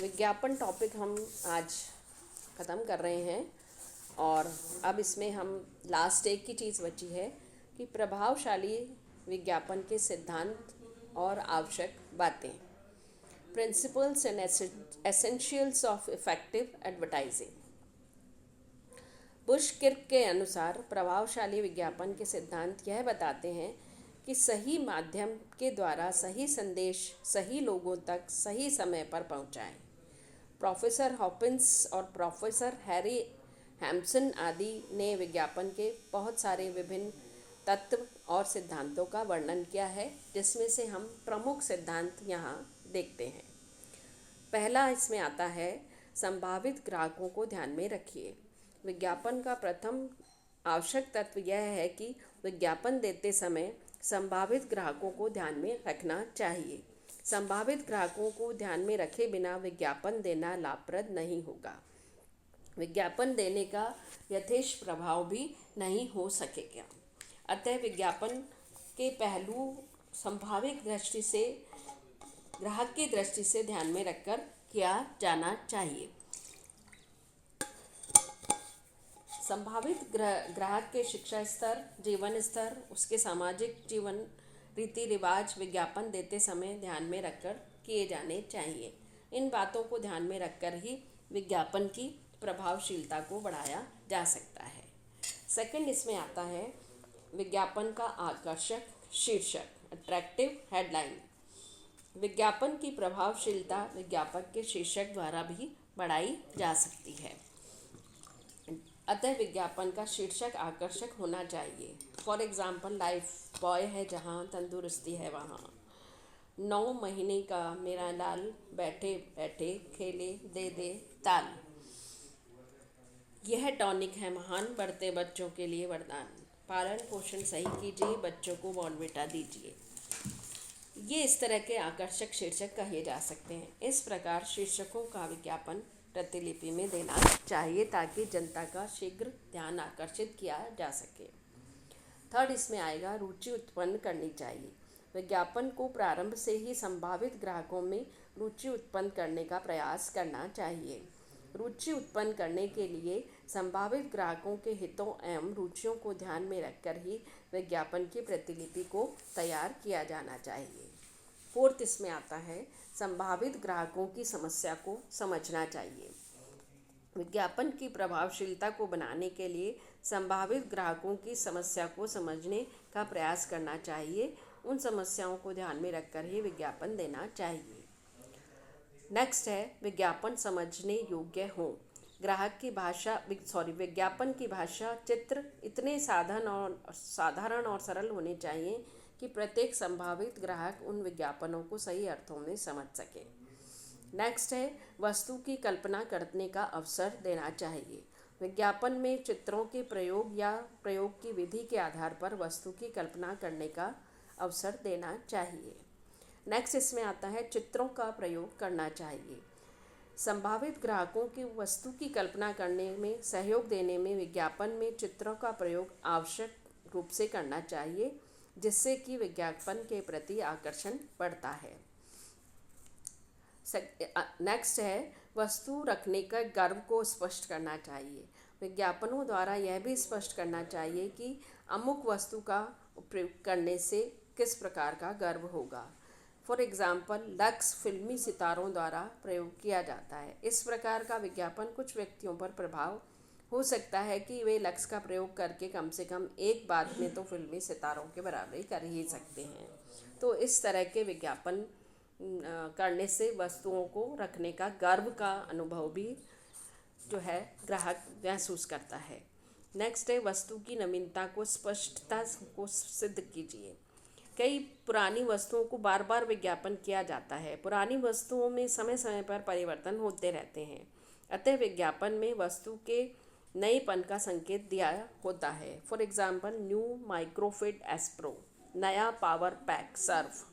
विज्ञापन टॉपिक हम आज ख़त्म कर रहे हैं और अब इसमें हम लास्ट एक की चीज़ बची है कि प्रभावशाली विज्ञापन के सिद्धांत और आवश्यक बातें, principles and essentials of effective advertising. Bush Kirk के अनुसार प्रभावशाली विज्ञापन के सिद्धांत यह बताते हैं कि सही माध्यम के द्वारा सही संदेश सही लोगों तक सही समय पर पहुंचाएं। प्रोफेसर हॉपिंस और प्रोफेसर हैरी हैम्सन आदि ने विज्ञापन के बहुत सारे विभिन्न तत्व और सिद्धांतों का वर्णन किया है, जिसमें से हम प्रमुख सिद्धांत यहाँ देखते हैं। पहला इसमें आता है, संभावित ग्राहकों को ध्यान में रखिए। विज्ञापन का प्रथम आवश्यक तत्व यह है कि विज्ञापन देते समय संभावित ग्राहकों को ध्यान में रखना चाहिए। संभावित ग्राहकों को ध्यान में रखे बिना विज्ञापन देना लाभप्रद नहीं होगा। विज्ञापन देने का यथेष्ट प्रभाव भी नहीं हो सकेगा। अतः विज्ञापन के पहलू संभावित दृष्टि से, ग्राहक की दृष्टि से ध्यान में रखकर किया जाना चाहिए। संभावित ग्राहक के शिक्षा स्तर, जीवन स्तर, उसके सामाजिक जीवन, रीति रिवाज विज्ञापन देते समय ध्यान में रखकर किए जाने चाहिए। इन बातों को ध्यान में रखकर ही विज्ञापन की प्रभावशीलता को बढ़ाया जा सकता है। सेकंड इसमें आता है विज्ञापन का आकर्षक शीर्षक, अट्रैक्टिव हेडलाइन। विज्ञापन की प्रभावशीलता विज्ञापन के शीर्षक द्वारा भी बढ़ाई जा सकती है। अतः विज्ञापन का शीर्षक आकर्षक होना चाहिए। फॉर एग्ज़ाम्पल, लाइफ बॉय है जहाँ तंदुरुस्ती है वहाँ, 9 महीने का मेरा लाल, बैठे बैठे खेले दे दे ताल, यह टॉनिक है महान, बढ़ते बच्चों के लिए वरदान, पालन पोषण सही कीजिए, बच्चों को बॉर्नविटा दीजिए। ये इस तरह के आकर्षक शीर्षक कहे जा सकते हैं। इस प्रकार शीर्षकों का विज्ञापन प्रतिलिपि में देना चाहिए ताकि जनता का शीघ्र ध्यान आकर्षित किया जा सके। थर्ड इसमें आएगा, रुचि उत्पन्न करनी चाहिए। विज्ञापन को प्रारंभ से ही संभावित ग्राहकों में रुचि उत्पन्न करने का प्रयास करना चाहिए। रुचि उत्पन्न करने के लिए संभावित ग्राहकों के हितों एवं रुचियों को ध्यान में रखकर ही विज्ञापन की प्रतिलिपि को तैयार किया जाना चाहिए। फोर्थ इसमें आता है, संभावित ग्राहकों की समस्या को समझना चाहिए। विज्ञापन की प्रभावशीलता को बनाने के लिए संभावित ग्राहकों की समस्या को समझने का प्रयास करना चाहिए। उन समस्याओं को ध्यान में रखकर ही विज्ञापन देना चाहिए। नेक्स्ट है, विज्ञापन समझने योग्य हो। ग्राहक की भाषा विज्ञापन की भाषा, चित्र इतने साधारण और सरल होने चाहिए कि प्रत्येक संभावित ग्राहक उन विज्ञापनों को सही अर्थों में समझ सके। नेक्स्ट है, वस्तु की कल्पना करने का अवसर देना चाहिए। विज्ञापन में चित्रों के प्रयोग या प्रयोग की विधि के आधार पर वस्तु की कल्पना करने का अवसर देना चाहिए। नेक्स्ट इसमें आता है, चित्रों का प्रयोग करना चाहिए। संभावित ग्राहकों की वस्तु की कल्पना करने में सहयोग देने में विज्ञापन में चित्रों का प्रयोग आवश्यक रूप से करना चाहिए, जिससे कि विज्ञापन के प्रति आकर्षण बढ़ता है। नेक्स्ट है, वस्तु रखने का गर्व को स्पष्ट करना चाहिए। विज्ञापनों द्वारा यह भी स्पष्ट करना चाहिए कि अमुक वस्तु का उपयोग करने से किस प्रकार का गर्व होगा। फॉर एग्ज़ाम्पल, लक्स फिल्मी सितारों द्वारा प्रयोग किया जाता है। इस प्रकार का विज्ञापन कुछ व्यक्तियों पर प्रभाव हो सकता है कि वे लक्स का प्रयोग करके कम से कम एक बात में तो फिल्मी सितारों के बराबरी कर ही सकते हैं। तो इस तरह के विज्ञापन करने से वस्तुओं को रखने का गर्व का अनुभव भी जो है ग्राहक महसूस करता है। नेक्स्ट है, वस्तु की नवीनता को स्पष्टता को सिद्ध कीजिए। कई पुरानी वस्तुओं को बार बार विज्ञापन किया जाता है। पुरानी वस्तुओं में समय समय पर परिवर्तन होते रहते हैं। अतः विज्ञापन में वस्तु के नएपन का संकेत दिया होता है। फॉर एग्ज़ाम्पल, न्यू माइक्रोफिट एस्प्रो, नया पावर पैक सर्फ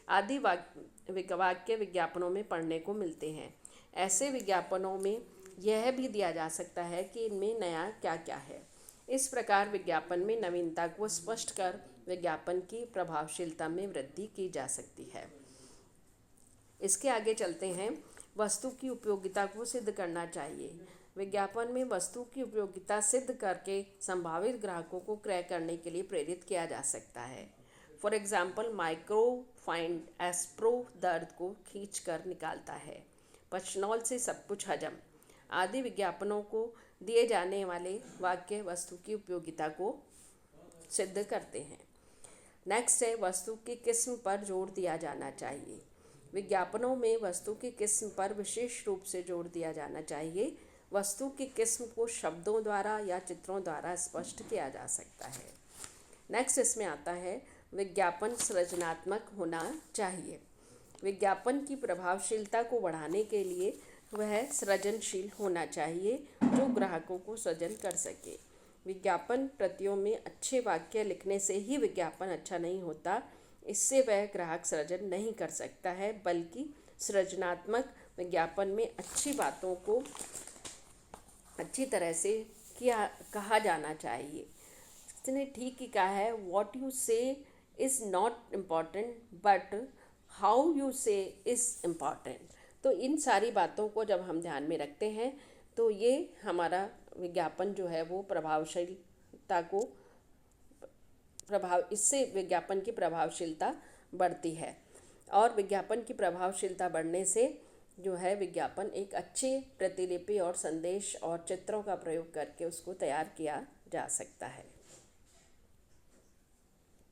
आदि वाक्य विज्ञापनों में पढ़ने को मिलते हैं। ऐसे विज्ञापनों में यह भी दिया जा सकता है कि इनमें नया क्या क्या है। इस प्रकार विज्ञापन में नवीनता को स्पष्ट कर विज्ञापन की प्रभावशीलता में वृद्धि की जा सकती है। इसके आगे चलते हैं, वस्तु की उपयोगिता को सिद्ध करना चाहिए। विज्ञापन में वस्तु की उपयोगिता सिद्ध करके संभावित ग्राहकों को क्रय करने के लिए प्रेरित किया जा सकता है। फॉर एग्जाम्पल, माइक्रो फाइंड एस्प्रो दर्द को खींच कर निकालता है, पचनौल से सब कुछ हजम आदि विज्ञापनों को दिए जाने वाले वाक्य वस्तु की उपयोगिता को सिद्ध करते हैं। नेक्स्ट है, वस्तु की किस्म पर जोर दिया जाना चाहिए। विज्ञापनों में वस्तु की किस्म पर विशेष रूप से जोर दिया जाना चाहिए। वस्तु की किस्म को शब्दों द्वारा या चित्रों द्वारा स्पष्ट किया जा सकता है। नेक्स्ट इसमें आता है, विज्ञापन सृजनात्मक होना चाहिए। विज्ञापन की प्रभावशीलता को बढ़ाने के लिए वह सृजनशील होना चाहिए जो ग्राहकों को सृजन कर सके। विज्ञापन प्रतियों में अच्छे वाक्य लिखने से ही विज्ञापन अच्छा नहीं होता, इससे वह ग्राहक सृजन नहीं कर सकता है, बल्कि सृजनात्मक विज्ञापन में अच्छी बातों को अच्छी तरह से कहा जाना चाहिए। इसने ठीक ही कहा है, वॉट यू से is not important but how you से इज़ इम्पॉर्टेंट। तो इन सारी बातों को जब हम ध्यान में रखते हैं तो ये हमारा विज्ञापन जो है वो प्रभावशीलता को इससे विज्ञापन की प्रभावशीलता बढ़ती है। और विज्ञापन की प्रभावशीलता बढ़ने से जो है विज्ञापन एक अच्छे प्रतिलिपि और संदेश और चित्रों का प्रयोग करके उसको तैयार किया जा सकता है।